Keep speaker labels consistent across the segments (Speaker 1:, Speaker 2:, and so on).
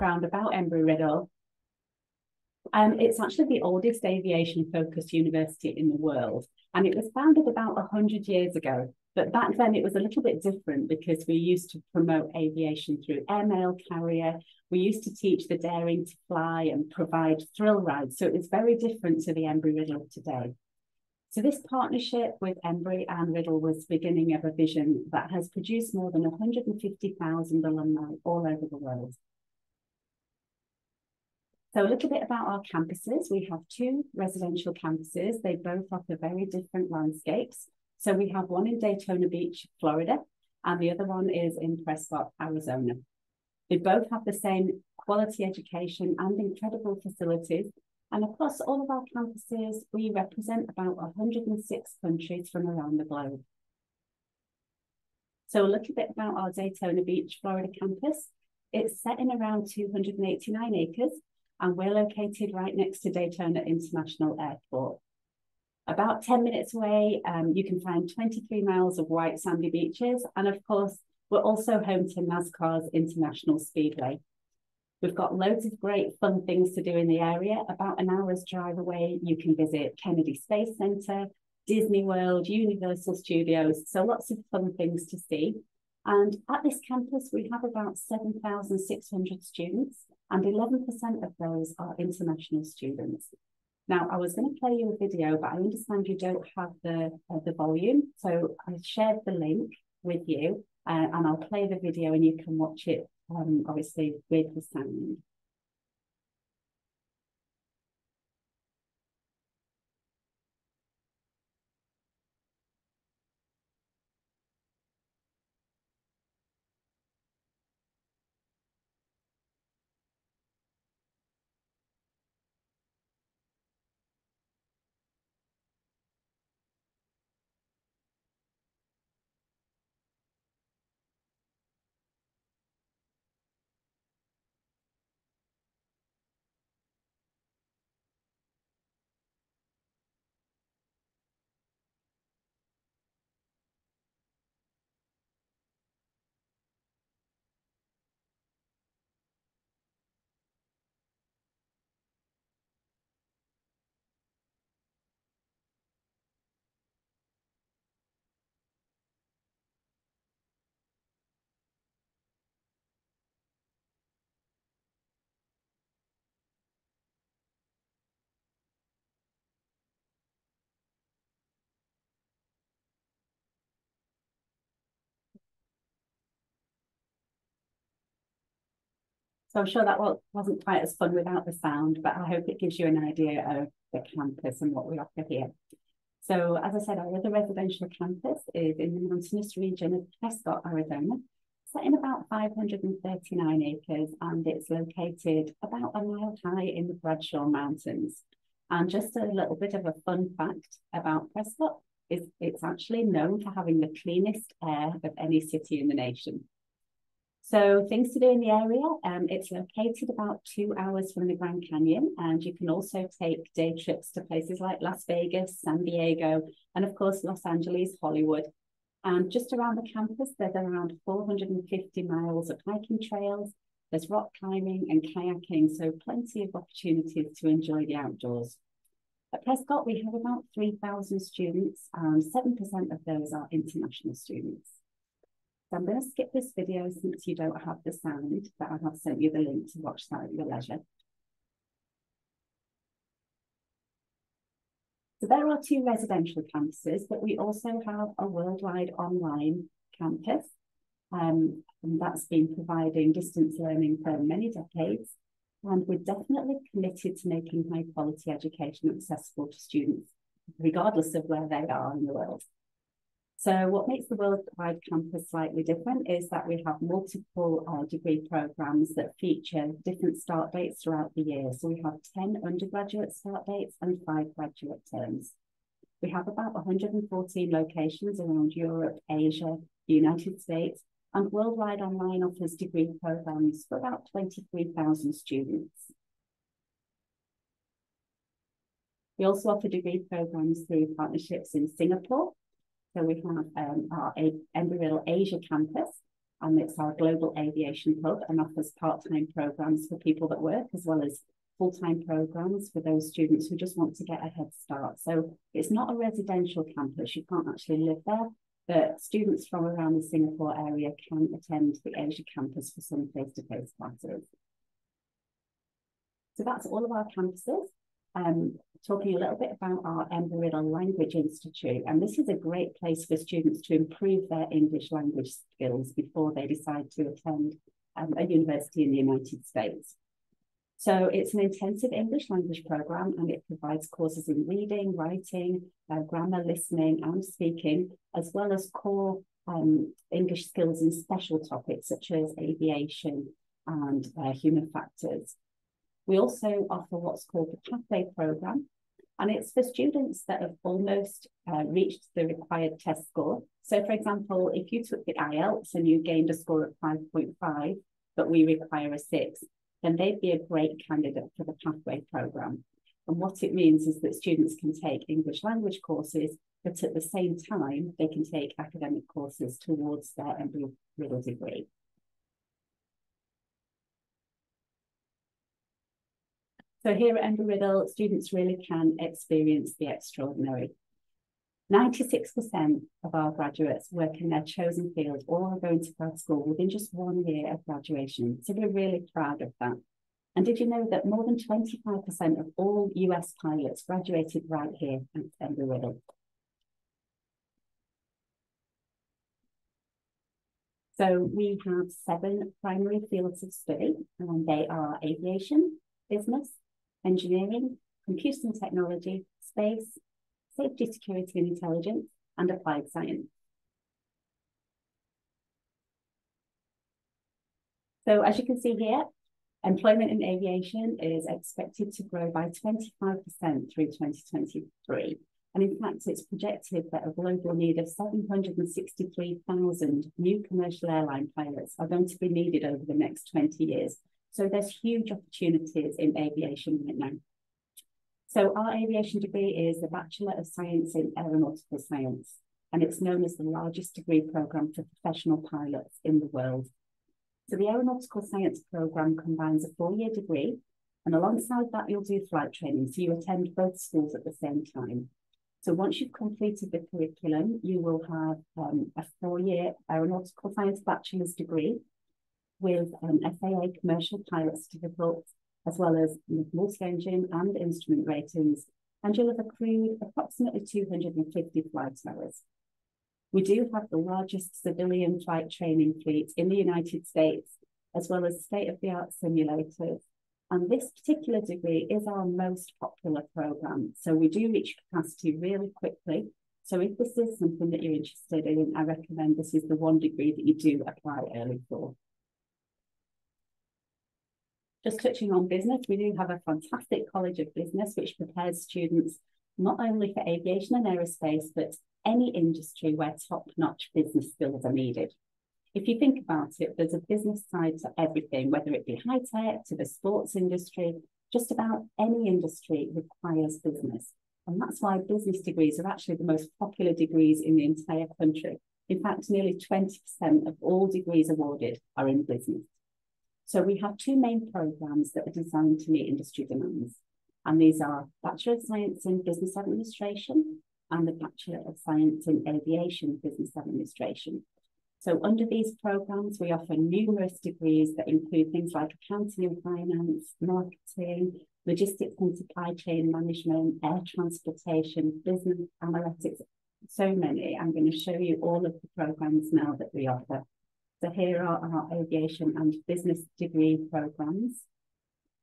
Speaker 1: background about Embry-Riddle. It's actually the oldest aviation-focused university in the world, and it was founded about 100 years ago. But back then it was a little bit different because we used to promote aviation through airmail carrier. We used to teach the daring to fly and provide thrill rides. So it was very different to the Embry-Riddle today. So this partnership with Embry and Riddle was the beginning of a vision that has produced more than 150,000 alumni all over the world. So a little bit about our campuses. We have two residential campuses. They both offer very different landscapes. So we have one in Daytona Beach, Florida, and the other one is in Prescott, Arizona. They both have the same quality education and incredible facilities. And across all of our campuses, we represent about 106 countries from around the globe. So a little bit about our Daytona Beach, Florida campus. It's set in around 289 acres, and we're located right next to Daytona International Airport. About 10 minutes away, you can find 23 miles of white sandy beaches. And of course, we're also home to NASCAR's International Speedway. We've got loads of great fun things to do in the area. About an hour's drive away, you can visit Kennedy Space Center, Disney World, Universal Studios. So lots of fun things to see. And at this campus, we have about 7,600 students, and 11% of those are international students. Now, I was going to play you a video, but I understand you don't have the volume. So I shared the link with you, and I'll play the video and you can watch it, obviously, with the sound. So I'm sure that wasn't quite as fun without the sound, but I hope it gives you an idea of the campus and what we offer here. So as I said, our other residential campus is in the mountainous region of Prescott, Arizona, set in about 539 acres, and it's located about a mile high in the Bradshaw Mountains. And just a little bit of a fun fact about Prescott is it's actually known for having the cleanest air of any city in the nation. So things to do in the area, it's located about 2 hours from the Grand Canyon, and you can also take day trips to places like Las Vegas, San Diego, and of course, Los Angeles, Hollywood. And just around the campus, there's around 450 miles of hiking trails, there's rock climbing and kayaking, so plenty of opportunities to enjoy the outdoors. At Prescott, we have about 3,000 students, and 7% of those are international students. So I'm going to skip this video since you don't have the sound, but I have sent you the link to watch that at your leisure. So there are two residential campuses, but we also have a worldwide online campus, and that's been providing distance learning for many decades. And we're definitely committed to making high quality education accessible to students, regardless of where they are in the world. So what makes the worldwide campus slightly different is that we have multiple degree programs that feature different start dates throughout the year. So we have 10 undergraduate start dates and 5 graduate terms. We have about 114 locations around Europe, Asia, the United States, and worldwide online offers degree programs for about 23,000 students. We also offer degree programs through partnerships in Singapore. So we have our Embry-Riddle Asia campus, and it's our global aviation hub and offers part-time programs for people that work, as well as full-time programs for those students who just want to get a head start. So it's not a residential campus, you can't actually live there, but students from around the Singapore area can attend the Asia campus for some face-to-face classes. So that's all of our campuses. Talking a little bit about our Embry-Riddle Language Institute, and this is a great place for students to improve their English language skills before they decide to attend a university in the United States. So it's an intensive English language program, and it provides courses in reading, writing, grammar, listening and speaking, as well as core English skills in special topics such as aviation and human factors. We also offer what's called the Pathway Programme, and it's for students that have almost reached the required test score. So, for example, if you took the IELTS and you gained a score of 5.5, but we require a 6, then they'd be a great candidate for the Pathway Programme. And what it means is that students can take English language courses, but at the same time, they can take academic courses towards their Embry-Riddle degree. So here at Embry-Riddle, students really can experience the extraordinary. 96% of our graduates work in their chosen field or are going to grad school within just 1 year of graduation. So we're really proud of that. And did you know that more than 25% of all US pilots graduated right here at Embry-Riddle? So we have 7 primary fields of study, and they are aviation, business, engineering, computer and technology, space, safety, security and intelligence, and applied science. So as you can see here, employment in aviation is expected to grow by 25% through 2023. And in fact, it's projected that a global need of 763,000 new commercial airline pilots are going to be needed over the next 20 years. So there's huge opportunities in aviation right now. So our aviation degree is the Bachelor of Science in Aeronautical Science, and it's known as the largest degree programme for professional pilots in the world. So the Aeronautical Science programme combines a 4-year degree, and alongside that you'll do flight training, so you attend both schools at the same time. So once you've completed the curriculum, you will have a 4-year Aeronautical Science Bachelor's degree with an FAA commercial pilot certificate, as well as multi-engine and instrument ratings, and you'll have accrued approximately 250 flight hours. We do have the largest civilian flight training fleet in the United States, as well as state-of-the-art simulators. And this particular degree is our most popular program. So we do reach capacity really quickly. So if this is something that you're interested in, I recommend this is the one degree that you do apply early for. Just touching on business, we do have a fantastic College of Business, which prepares students not only for aviation and aerospace, but any industry where top-notch business skills are needed. If you think about it, there's a business side to everything, whether it be high-tech, to the sports industry, just about any industry requires business. And that's why business degrees are actually the most popular degrees in the entire country. In fact, nearly 20% of all degrees awarded are in business. So we have 2 main programs that are designed to meet industry demands. And these are Bachelor of Science in Business Administration and the Bachelor of Science in Aviation Business Administration. So under these programs, we offer numerous degrees that include things like accounting and finance, marketing, logistics and supply chain management, air transportation, business analytics, so many. I'm going to show you all of the programs now that we offer. So here are our aviation and business degree programs.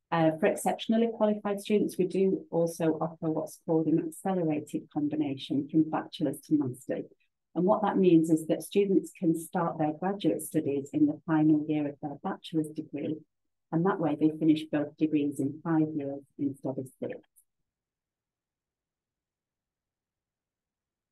Speaker 1: For exceptionally qualified students, we do also offer what's called an accelerated combination from bachelor's to master's. And what that means is that students can start their graduate studies in the final year of their bachelor's degree, and that way they finish both degrees in 5 years instead of 6.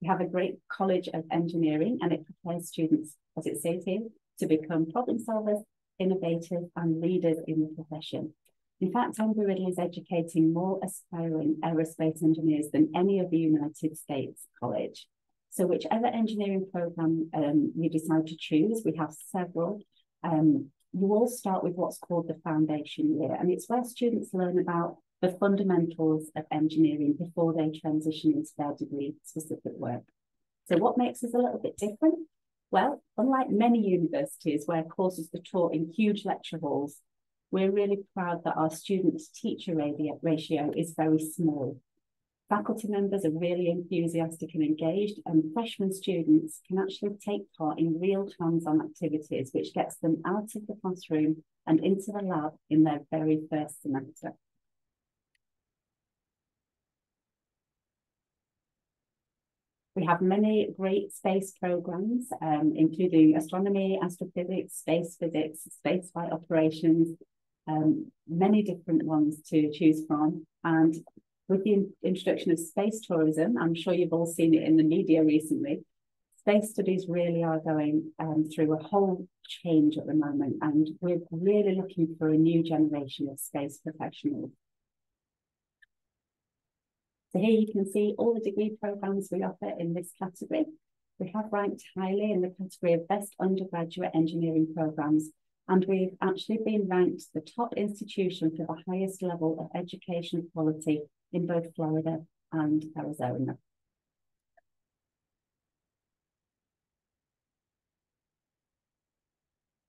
Speaker 1: We have a great College of Engineering, and it prepares students, as it says here, to become problem solvers, innovators, and leaders in the profession. In fact, Embry-Riddle is educating more aspiring aerospace engineers than any other United States college. So whichever engineering program you decide to choose, we have several. You all start with what's called the foundation year, and it's where students learn about the fundamentals of engineering before they transition into their degree-specific work. So what makes us a little bit different? Well, unlike many universities where courses are taught in huge lecture halls, we're really proud that our student-to-teacher ratio is very small. Faculty members are really enthusiastic and engaged, and freshman students can actually take part in real hands-on activities, which gets them out of the classroom and into the lab in their very first semester. We have many great space programs, including astronomy, astrophysics, space physics, spaceflight operations, many different ones to choose from. And with the introduction of space tourism, I'm sure you've all seen it in the media recently, space studies really are going through a whole change at the moment, and we're really looking for a new generation of space professionals. So here you can see all the degree programs we offer in this category. We have ranked highly in the category of best undergraduate engineering programs, and we've actually been ranked the top institution for the highest level of education quality in both Florida and Arizona.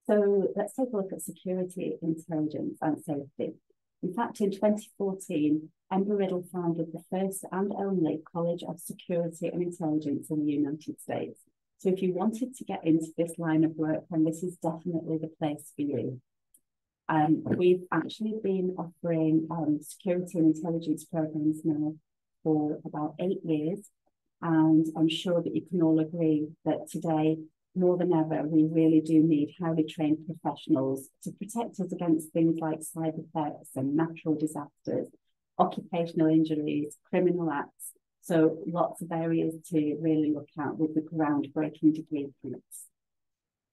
Speaker 1: So let's take a look at security, intelligence and safety. In fact, in 2014, Embry-Riddle founded the first and only College of Security and Intelligence in the United States. So if you wanted to get into this line of work, then this is definitely the place for you. We've actually been offering security and intelligence programs now for about 8 years. And I'm sure that you can all agree that today, more than ever, we really do need highly trained professionals to protect us against things like cyber threats and natural disasters, occupational injuries, criminal acts. So lots of areas to really look at with the groundbreaking degree groups.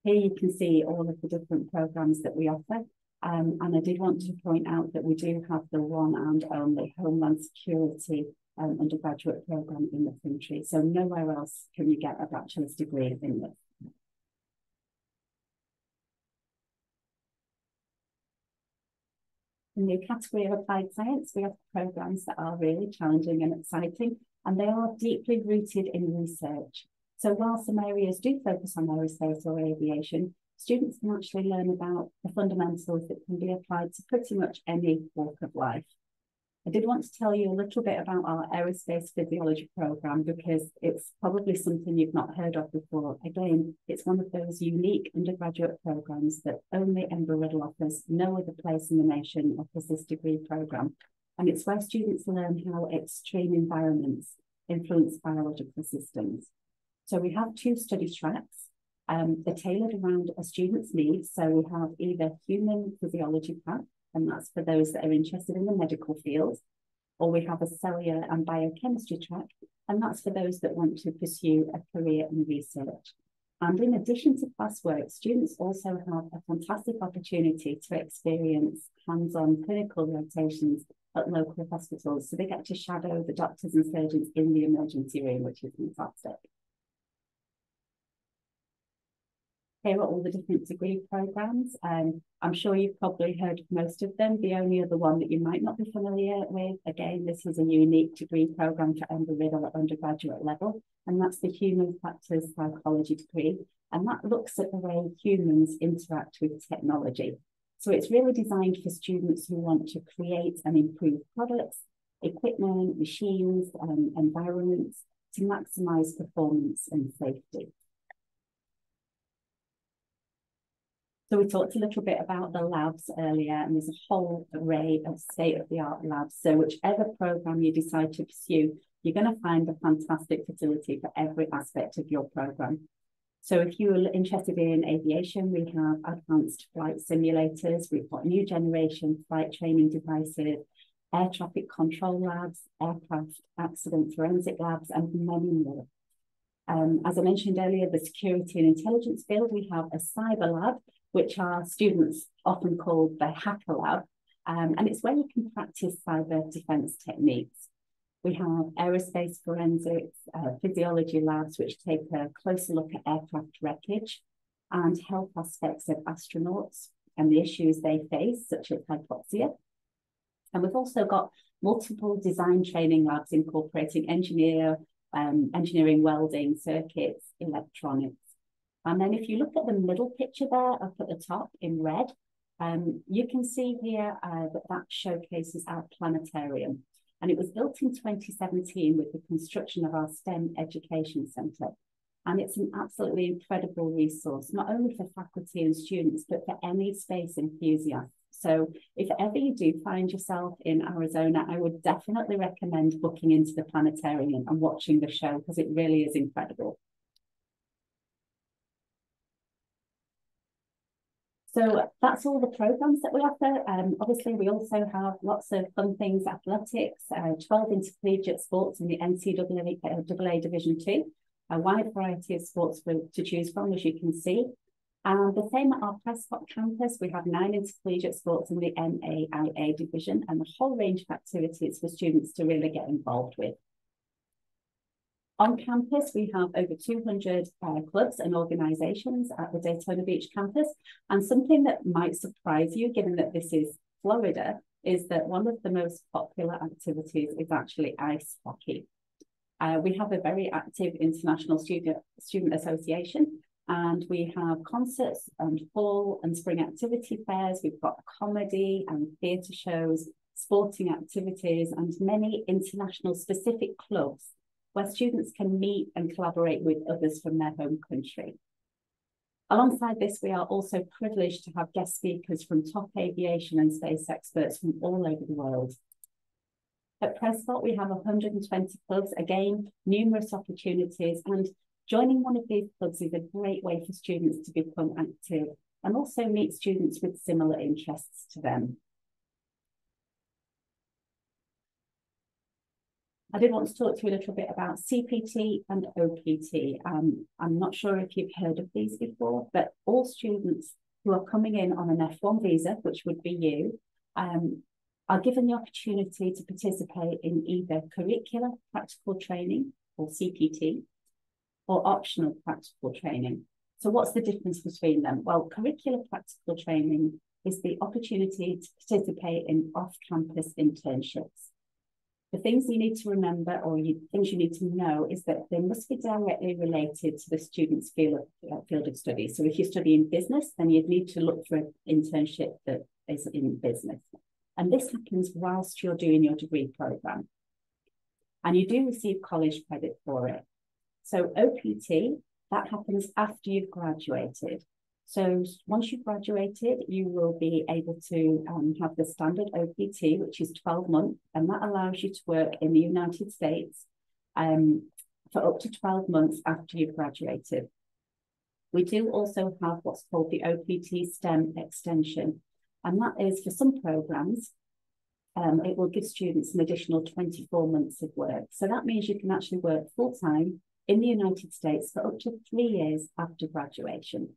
Speaker 1: Here you can see all of the different programs that we offer. And I did want to point out that we do have the one and only Homeland Security undergraduate program in the country. So nowhere else can you get a bachelor's degree in this. In the category of applied science, we have programs that are really challenging and exciting, and they are deeply rooted in research. So while some areas do focus on aerospace or aviation, students can actually learn about the fundamentals that can be applied to pretty much any walk of life. I did want to tell you a little bit about our aerospace physiology program because it's probably something you've not heard of before. Again, it's one of those unique undergraduate programs that only Embry-Riddle offers. No other place in the nation offers this degree program. And it's where students learn how extreme environments influence biological systems. So we have 2 study tracks. They're tailored around a student's needs. So we have either human physiology track, and that's for those that are interested in the medical field, or we have a cellular and biochemistry track, and that's for those that want to pursue a career in research. And in addition to classwork, students also have a fantastic opportunity to experience hands-on clinical rotations at local hospitals. So they get to shadow the doctors and surgeons in the emergency room, which is fantastic. Here are all the different degree programs. I'm sure you've probably heard of most of them. The only other one that you might not be familiar with, again, this is a unique degree program for Embry-Riddle at undergraduate level, and that's the Human Factors Psychology degree. And that looks at the way humans interact with technology. So it's really designed for students who want to create and improve products, equipment, machines, environments to maximize performance and safety. So we talked a little bit about the labs earlier, and there's a whole array of state-of-the-art labs. So whichever program you decide to pursue, you're going to find a fantastic facility for every aspect of your program. So if you're interested in aviation, we have advanced flight simulators, we've got new generation flight training devices, air traffic control labs, aircraft accident forensic labs, and many more. As I mentioned earlier, the security and intelligence field, we have a cyber lab, which our students often call the hacker lab, and it's where you can practice cyber defense techniques. We have aerospace forensics, physiology labs, which take a closer look at aircraft wreckage and health aspects of astronauts and the issues they face, such as hypoxia. And we've also got multiple design training labs incorporating engineering, welding, circuits, electronics. And then if you look at the middle picture there up at the top in red, you can see here that showcases our planetarium. And it was built in 2017 with the construction of our STEM Education Centre. And it's an absolutely incredible resource, not only for faculty and students, but for any space enthusiast. So if ever you do find yourself in Arizona, I would definitely recommend booking into the planetarium and watching the show, because it really is incredible. So that's all the programs that we offer. Obviously, we also have lots of fun things, athletics, 12 intercollegiate sports in the NCAA Division 2, a wide variety of sports to choose from, as you can see. And the same at our Prescott campus, we have 9 intercollegiate sports in the NAIA division and a whole range of activities for students to really get involved with. On campus, we have over 200 clubs and organisations at the Daytona Beach campus. And something that might surprise you, given that this is Florida, is that one of the most popular activities is actually ice hockey. We have a very active international student association, and we have concerts and fall and spring activity fairs. We've got comedy and theatre shows, sporting activities, and many international specific clubs where students can meet and collaborate with others from their home country. Alongside this, we are also privileged to have guest speakers from top aviation and space experts from all over the world. At Prescott, we have 120 clubs, again, numerous opportunities, and joining one of these clubs is a great way for students to become active and also meet students with similar interests to them. I did want to talk to you a little bit about CPT and OPT. I'm not sure if you've heard of these before, but all students who are coming in on an F1 visa, which would be you, are given the opportunity to participate in either curricular practical training, or CPT, or optional practical training. So what's the difference between them? Well, curricular practical training is the opportunity to participate in off-campus internships. The things you need to remember, or things you need to know, is that they must be directly related to the student's field of study. So if you're studying business, then you'd need to look for an internship that is in business. And this happens whilst you're doing your degree program. And you do receive college credit for it. So OPT, that happens after you've graduated. So once you've graduated, you will be able to have the standard OPT, which is 12 months, and that allows you to work in the United States for up to 12 months after you've graduated. We do also have what's called the OPT STEM extension, and that is for some programs, it will give students an additional 24 months of work. So that means you can actually work full-time in the United States for up to 3 years after graduation.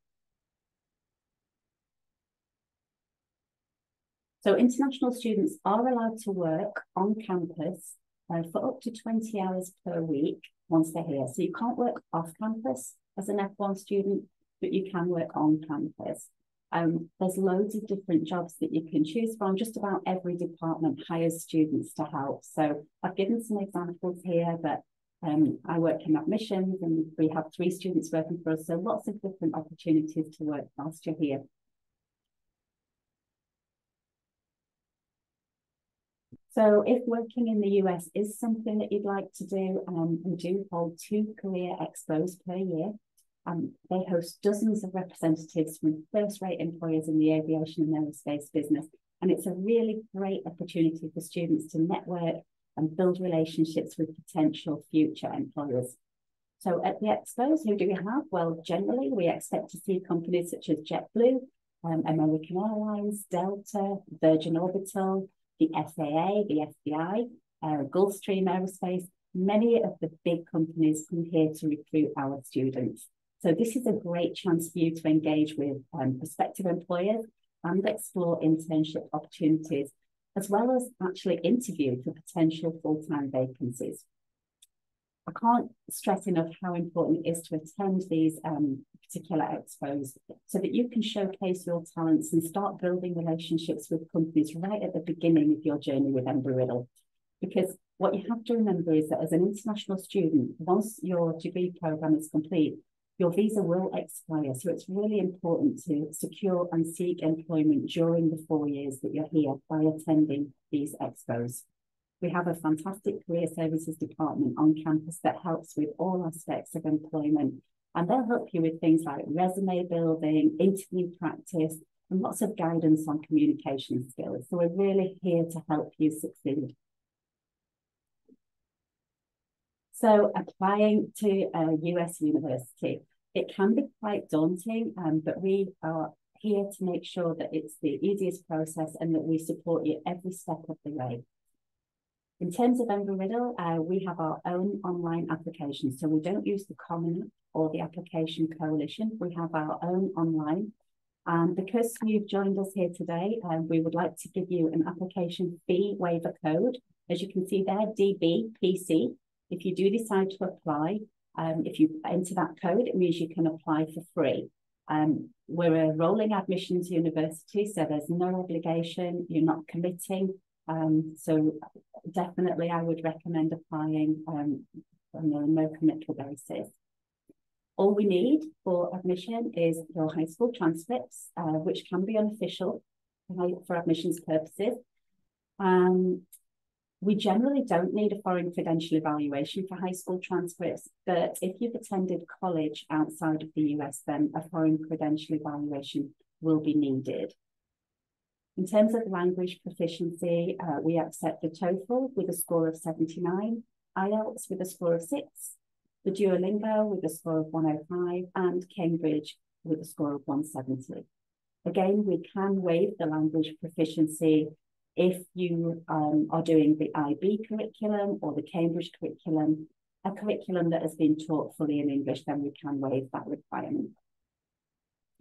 Speaker 1: So international students are allowed to work on campus for up to 20 hours per week once they're here. So you can't work off campus as an F1 student, but you can work on campus. There's loads of different jobs that you can choose from. Just about every department hires students to help. So I've given some examples here, but I work in admissions and we have 3 students working for us. So lots of different opportunities to work whilst you're here. So if working in the US is something that you'd like to do, we do hold 2 career expos per year. They host dozens of representatives from first-rate employers in the aviation and aerospace business. And it's a really great opportunity for students to network and build relationships with potential future employers. So at the expos, who do we have? Well, generally, we expect to see companies such as JetBlue, American Airlines, Delta, Virgin Orbital, the FAA, the FBI, Gulfstream Aerospace. Many of the big companies come here to recruit our students. So this is a great chance for you to engage with prospective employers and explore internship opportunities, as well as actually interview for potential full-time vacancies. I can't stress enough how important it is to attend these particular expos so that you can showcase your talents and start building relationships with companies right at the beginning of your journey with Embry-Riddle. Because what you have to remember is that as an international student, once your degree program is complete, your visa will expire. So it's really important to secure and seek employment during the 4 years that you're here by attending these expos. We have a fantastic career services department on campus that helps with all aspects of employment. And they'll help you with things like resume building, interview practice, and lots of guidance on communication skills. So we're really here to help you succeed. So applying to a US university, it can be quite daunting, but we are here to make sure that it's the easiest process and that we support you every step of the way. In terms of Embry-Riddle, we have our own online application. So we don't use the Common App or the Application Coalition. We have our own online. And because you've joined us here today, we would like to give you an application fee waiver code. As you can see there, DBPC. If you do decide to apply, if you enter that code, it means you can apply for free. We're a rolling admissions university, so there's no obligation, you're not committing. So definitely I would recommend applying on a no committal basis. All we need for admission is your high school transcripts, which can be unofficial for admissions purposes. We generally don't need a foreign credential evaluation for high school transcripts, but if you've attended college outside of the US, then a foreign credential evaluation will be needed. In terms of language proficiency, we accept the TOEFL with a score of 79, IELTS with a score of 6, the Duolingo with a score of 105, and Cambridge with a score of 170. Again, we can waive the language proficiency if you are doing the IB curriculum or the Cambridge curriculum, a curriculum that has been taught fully in English, then we can waive that requirement.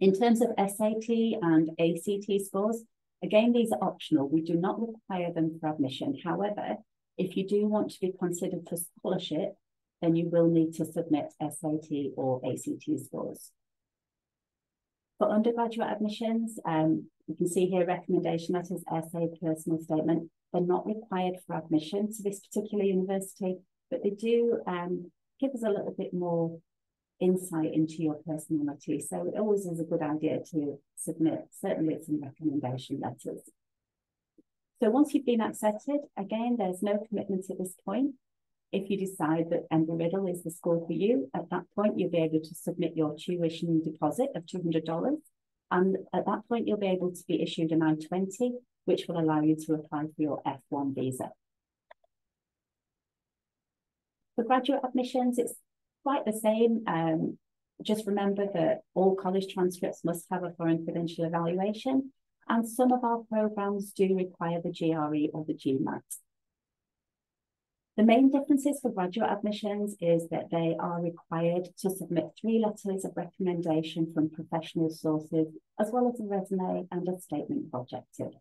Speaker 1: In terms of SAT and ACT scores, again, these are optional. We do not require them for admission. However, if you do want to be considered for scholarship, then you will need to submit SAT or ACT scores. For undergraduate admissions, you can see here recommendation letters, essay, personal statement. They're not required for admission to this particular university, but they do give us a little bit more insight into your personality. So it always is a good idea to submit certainly some recommendation letters. So once you've been accepted, again, there's no commitment at this point. If you decide that Embry-Riddle is the school for you, at that point, you'll be able to submit your tuition deposit of $200. And at that point, you'll be able to be issued an I-20, which will allow you to apply for your F1 visa. For graduate admissions, it's quite the same. Just remember that all college transcripts must have a foreign credential evaluation, and some of our programs do require the GRE or the GMAT. The main differences for graduate admissions is that they are required to submit 3 letters of recommendation from professional sources, as well as a resume and a statement of objective.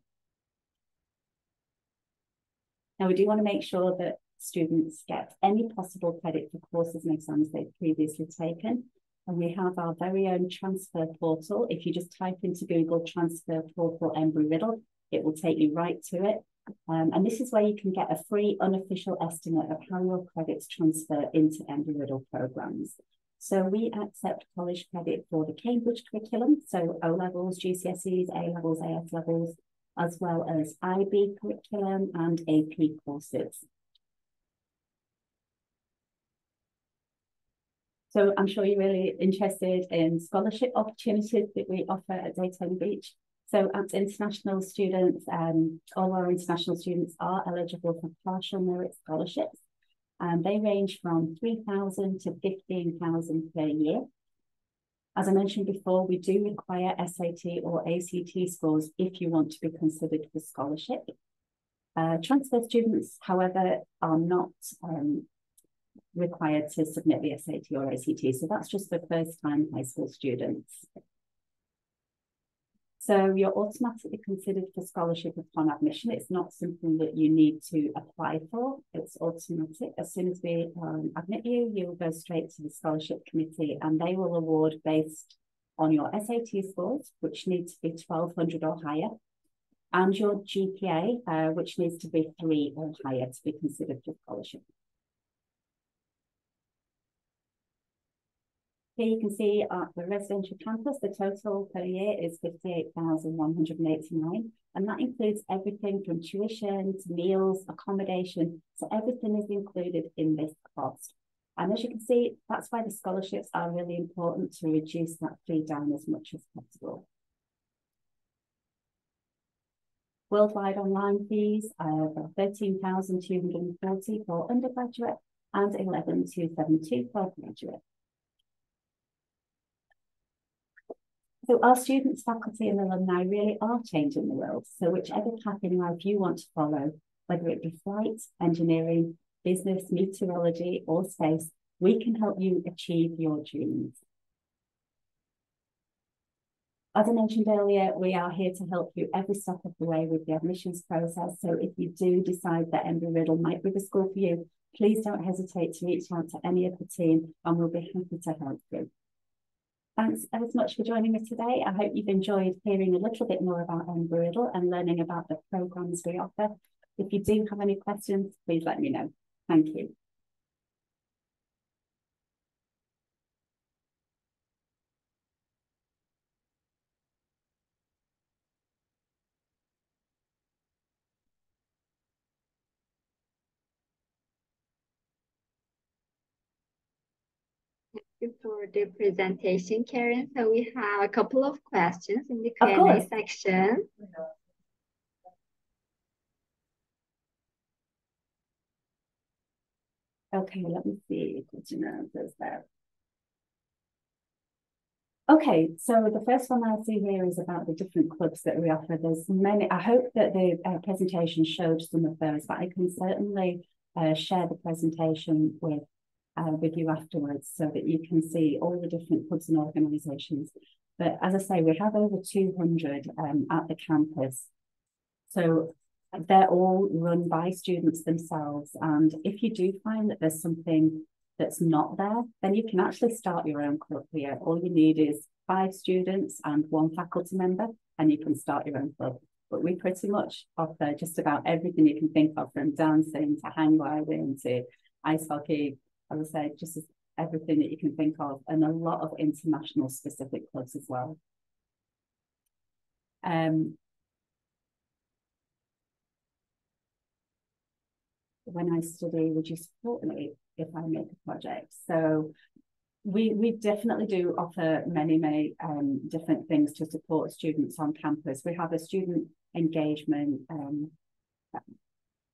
Speaker 1: Now, we do want to make sure that students get any possible credit for courses and exams they've previously taken. And we have our very own transfer portal. If you just type into Google transfer portal Embry-Riddle, it will take you right to it. And this is where you can get a free unofficial estimate of how your credits transfer into Embry-Riddle programs. So we accept college credit for the Cambridge curriculum, so O-levels, GCSEs, A-levels, AS levels, as well as IB curriculum and AP courses. So I'm sure you're really interested in scholarship opportunities that we offer at Daytona Beach. So as international students, all our international students are eligible for partial merit scholarships. And they range from $3,000 to $15,000 per year. As I mentioned before, we do require SAT or ACT scores if you want to be considered for scholarship. Transfer students, however, are not required to submit the SAT or ACT. So that's just for first-time high school students. So you're automatically considered for scholarship upon admission. It's not something that you need to apply for. It's automatic. As soon as we admit you, you'll go straight to the scholarship committee and they will award based on your SAT scores, which need to be 1200 or higher, and your GPA, which needs to be 3 or higher to be considered for scholarship. Here you can see at the residential campus, the total per year is 58,189, and that includes everything from tuition to meals, accommodation, so everything is included in this cost. And as you can see, that's why the scholarships are really important, to reduce that fee down as much as possible. Worldwide online fees are 13,240 for undergraduate and 11,272 for graduate. So our students, faculty and alumni really are changing the world. So whichever path in life you want to follow, whether it be flight, engineering, business, meteorology or space, we can help you achieve your dreams. As I mentioned earlier, we are here to help you every step of the way with the admissions process. So if you do decide that Embry-Riddle might be the school for you, please don't hesitate to reach out to any of the team and we'll be happy to help you. Thanks ever so much for joining me today. I hope you've enjoyed hearing a little bit more about Embry-Riddle and learning about the programs we offer. If you do have any questions, please let me know. Thank you.
Speaker 2: Thank you for the presentation, Karen. So we have a couple of questions in the Q&A section.
Speaker 1: Okay, let me see. Question and answers there. Okay, so the first one I see here is about the different clubs that we offer. There's many. I hope that the presentation showed some of those, but I can certainly share the presentation with you afterwards so that you can see all the different clubs and organisations. But as I say, we have over 200 at the campus. So they're all run by students themselves. And if you do find that there's something that's not there, then you can actually start your own club here. All you need is 5 students and 1 faculty member, and you can start your own club. But we pretty much offer just about everything you can think of, from dancing to hang gliding to ice hockey, as I say, just everything that you can think of, and a lot of international specific clubs as well. When I study, would you support me if I make a project? So we definitely do offer many different things to support students on campus. We have a student engagement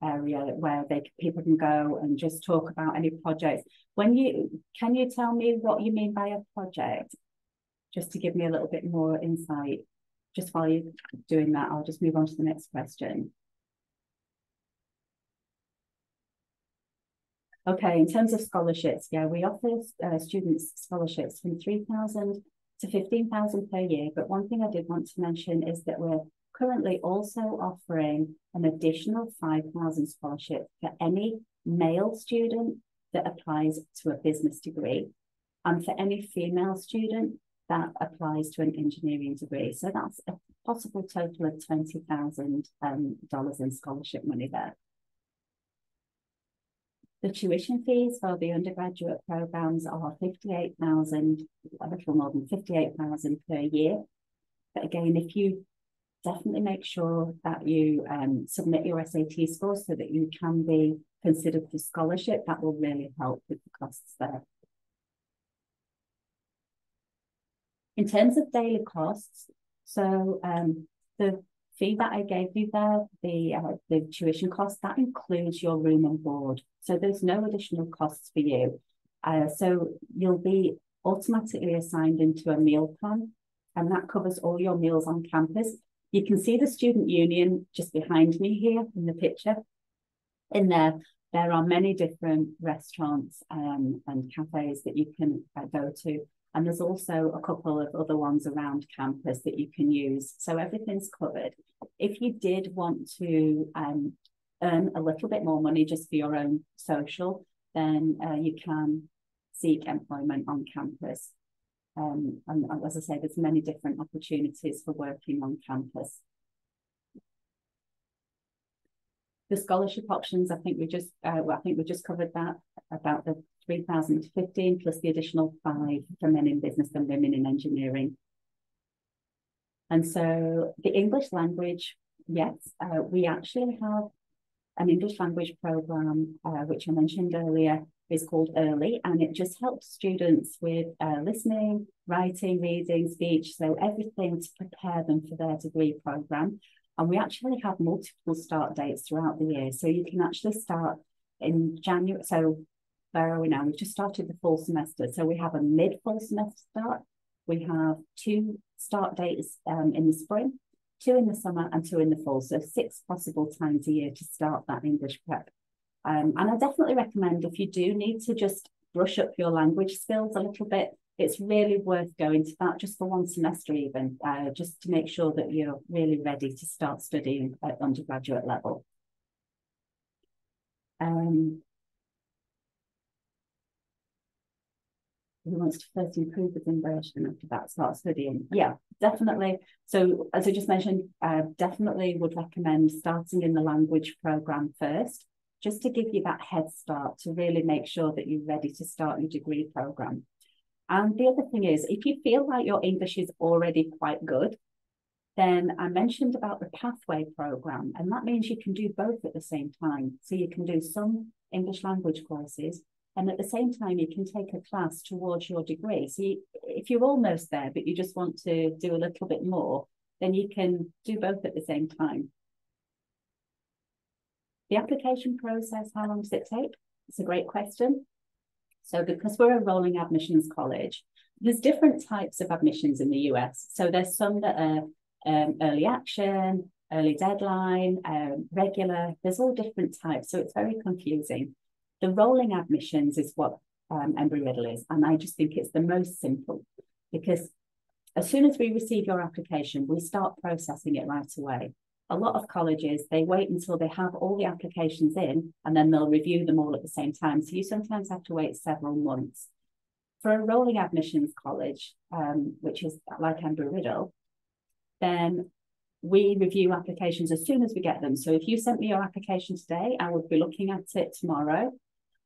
Speaker 1: area where people can go and just talk about any projects. Can you tell me what you mean by a project? Just to give me a little bit more insight. Just while you're doing that, I'll just move on to the next question. Okay, in terms of scholarships, yeah, we offer students scholarships from 3,000 to 15,000 per year. But one thing I did want to mention is that we're currently also offering an additional 5,000 scholarship for any male student that applies to a business degree, and for any female student that applies to an engineering degree. So that's a possible total of $20,000 in scholarship money there. The tuition fees for the undergraduate programs are $58,000, a little more than $58,000 per year. But again, if you definitely make sure that you submit your SAT scores so that you can be considered for scholarship, that will really help with the costs there. In terms of daily costs, so the fee that I gave you there, the tuition cost, that includes your room and board. So there's no additional costs for you. So you'll be automatically assigned into a meal plan, and that covers all your meals on campus. You can see the student union just behind me here in the picture. In there are many different restaurants and cafes that you can go to. And there's also a couple of other ones around campus that you can use. So everything's covered. If you did want to earn a little bit more money just for your own social, then you can seek employment on campus. And as I say, there's many different opportunities for working on campus. The scholarship options, I think we just covered that, about the 3,000 to 15 plus the additional 5 for men in business and women in engineering. And so the English language, yes, we actually have an English language program, which I mentioned earlier, is called Early, and it just helps students with listening, writing, reading, speech, so everything to prepare them for their degree program. And we actually have multiple start dates throughout the year. So you can actually start in January. So where are we now? We've just started the full semester. So we have a mid-full semester start. We have 2 start dates in the spring, 2 in the summer and 2 in the fall. So 6 possible times a year to start that English prep. And I definitely recommend, if you do need to just brush up your language skills a little bit, it's really worth going to that just for 1 semester even, just to make sure that you're really ready to start studying at undergraduate level. Who wants to first improve with English and after that start studying? Yeah, definitely. So as I just mentioned, definitely would recommend starting in the language program first, just to give you that head start to really make sure that you're ready to start your degree program. And the other thing is, if you feel like your English is already quite good, then I mentioned about the pathway program, and that means you can do both at the same time. So you can do some English language courses, and at the same time, you can take a class towards your degree. So if you're almost there, but you just want to do a little bit more, then you can do both at the same time. The application process, how long does it take? It's a great question. So because we're a rolling admissions college, there's different types of admissions in the US. So there's some that are early action, early deadline, regular, there's all different types. So it's very confusing. The rolling admissions is what Embry-Riddle is. And I just think it's the most simple, because as soon as we receive your application, we start processing it right away. A lot of colleges, they wait until they have all the applications in, and then they'll review them all at the same time. So you sometimes have to wait several months. For a rolling admissions college, which is like Embry-Riddle, then we review applications as soon as we get them. So if you sent me your application today, I would be looking at it tomorrow.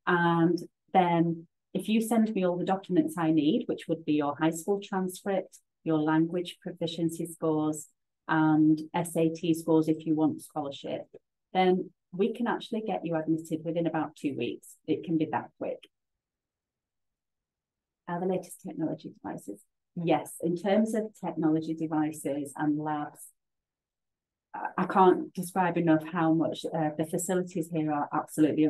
Speaker 1: And then if you send me all the documents I need, which would be your high school transcript, your language proficiency scores, and SAT scores if you want scholarship, then we can actually get you admitted within about 2 weeks. It can be that quick. The latest technology devices. Yes, in terms of technology devices and labs, I can't describe enough how much the facilities here are absolutely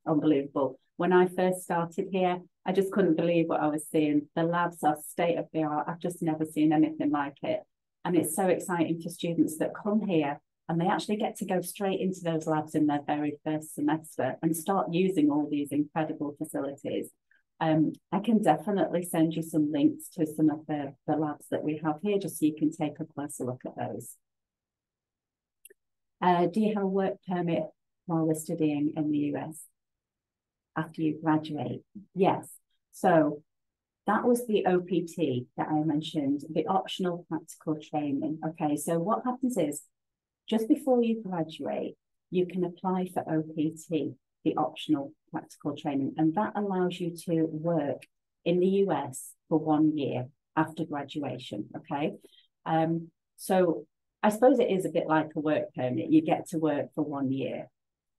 Speaker 1: unbelievable. When I first started here, I just couldn't believe what I was seeing. The labs are state of the art. I've just never seen anything like it. And it's so exciting for students that come here and they actually get to go straight into those labs in their very first semester and start using all these incredible facilities. I can definitely send you some links to some of the labs that we have here, just so you can take a closer look at those. Do you have a work permit while we're studying in the US after you graduate? Yes. So that was the OPT that I mentioned, the optional practical training. Okay, so what happens is, just before you graduate, you can apply for OPT, the optional practical training, and that allows you to work in the US for 1 year after graduation, okay? So I suppose it is a bit like a work permit. You get to work for 1 year.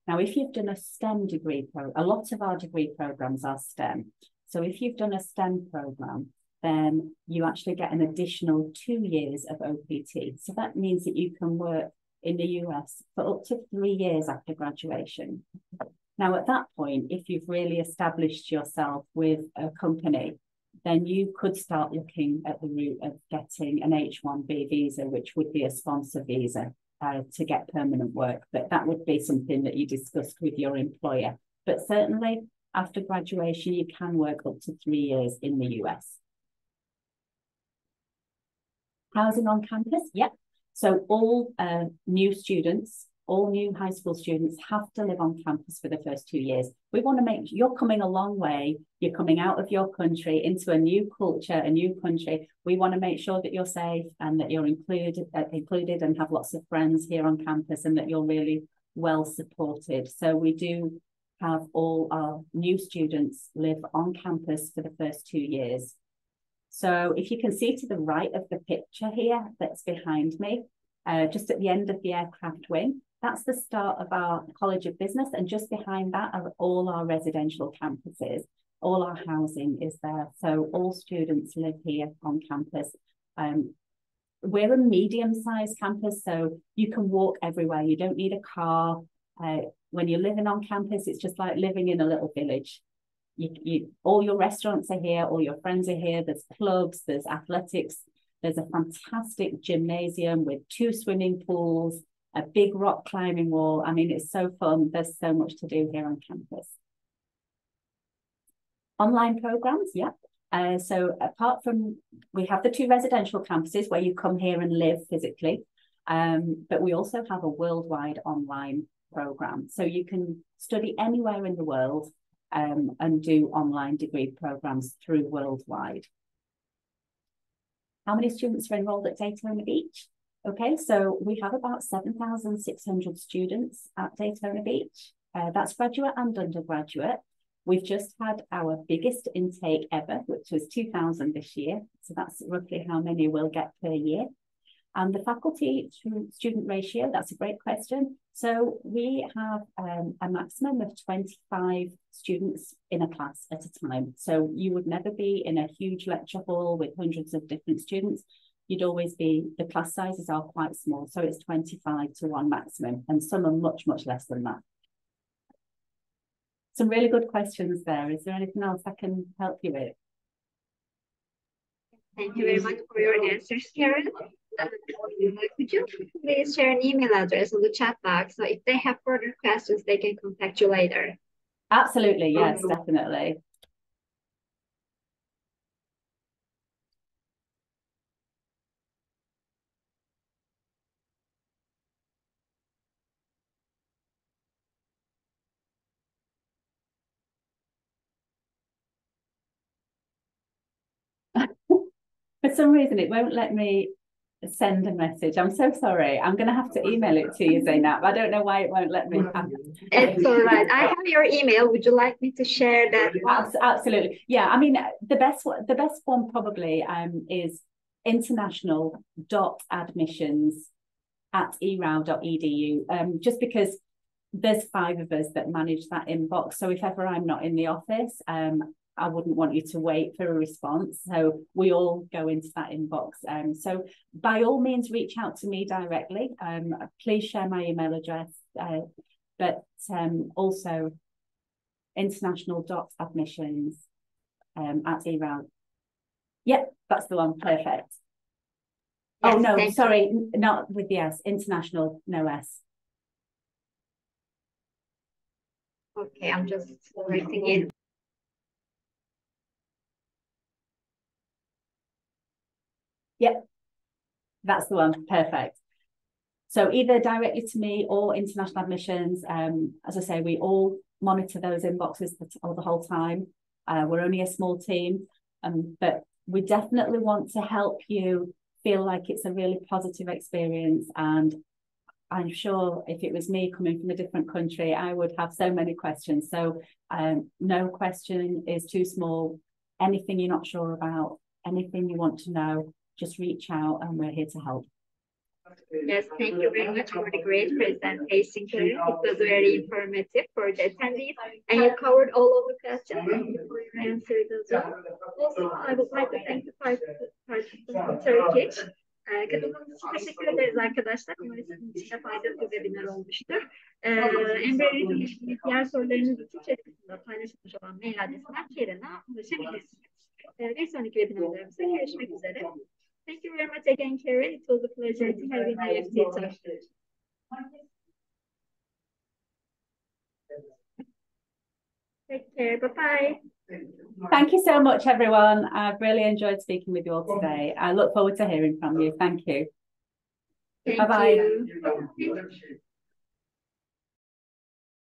Speaker 1: Now, if you've done a STEM degree a lot of our degree programs are STEM. So if you've done a STEM program, then you actually get an additional 2 years of OPT. So that means that you can work in the US for up to 3 years after graduation. Now, at that point, if you've really established yourself with a company, then you could start looking at the route of getting an H-1B visa, which would be a sponsor visa to get permanent work. But that would be something that you discussed with your employer. But certainly, after graduation, you can work up to 3 years in the US. Housing on campus, yeah. So all new students, all new high school students have to live on campus for the first 2 years. We want to make you're coming a long way. You're coming out of your country into a new culture, a new country. We want to make sure that you're safe and that you're included and have lots of friends here on campus and that you're really well supported. So we do have all our new students live on campus for the first 2 years. So if you can see to the right of the picture here that's behind me, just at the end of the aircraft wing, that's the start of our College of Business, and just behind that are all our residential campuses. All our housing is there, so all students live here on campus. We're a medium-sized campus, so you can walk everywhere. You don't need a car. When you're living on campus, it's just like living in a little village. All your restaurants are here, all your friends are here, there's clubs, there's athletics, there's a fantastic gymnasium with 2 swimming pools, a big rock climbing wall. I mean, it's so fun. There's so much to do here on campus. Online programs, yeah. So apart from, we have the 2 residential campuses where you come here and live physically, but we also have a worldwide online program. So you can study anywhere in the world and do online degree programs through worldwide. How many students are enrolled at Daytona Beach? Okay, so we have about 7,600 students at Daytona Beach. That's graduate and undergraduate. We've just had our biggest intake ever, which was 2,000 this year. So that's roughly how many we'll get per year. And the faculty to student ratio, that's a great question. So we have a maximum of 25 students in a class at a time. So you would never be in a huge lecture hall with hundreds of different students. You'd always be, the class sizes are quite small. So it's 25 to 1 maximum, and some are much, much less than that. Some really good questions there. Is there anything else I can help you with?
Speaker 2: Thank you very much for your answers, Karen. Could you please share an email address in the chat box, so if they have further questions, they can contact you later?
Speaker 1: Absolutely, yes, definitely. For some reason, it won't let me send a message. I'm so sorry. I'm going to have to email it to you, Zainab. I don't know why it won't let me.
Speaker 2: It's all right. I have your email. Would you like me to share that one?
Speaker 1: Absolutely. Yeah, I mean, the best one probably is international.admissions@erau.edu, just because there's 5 of us that manage that inbox. So if ever I'm not in the office, I wouldn't want you to wait for a response. So we all go into that inbox. So by all means, reach out to me directly. Please share my email address, but also international.admissions@erau. Yep, that's the one. Perfect. Yes, oh, no, sorry, not with the S. International, no S.
Speaker 2: Okay, I'm just writing it.
Speaker 1: Yep, that's the one. Perfect. So either directly to me or international admissions. As I say, we all monitor those inboxes the whole time. We're only a small team, but we definitely want to help you feel like it's a really positive experience. And I'm sure if it was me coming from a different country, I would have so many questions. So no question is too small. Anything you're not sure about, anything you want to know, just reach out and we're here to help.
Speaker 2: Yes, thank you very much for the great presentation, Karen. It was very informative for the attendees, and you covered all of the questions. Thank you for your answers as well. Also, I would like to thank the participants in Turkish. Katıldığınız için teşekkür ederiz arkadaşlar. Umarım sizin için de faydalı bir webinar olmuştur. Embry-Riddle diğer sorularınız için chat kısmında paylaşılmış olan mail adresinden Karen'a ulaşabilirsiniz. Bir sonraki webinarlarımızda görüşmek üzere. Thank you very much again, Karen. It was a pleasure to have you in IEFT Talks. Take care. Bye-bye.
Speaker 1: Thank you so much, everyone. I've really enjoyed speaking with you all today. I look forward to hearing from you. Thank you.
Speaker 2: Thank
Speaker 1: Bye-bye.
Speaker 2: you.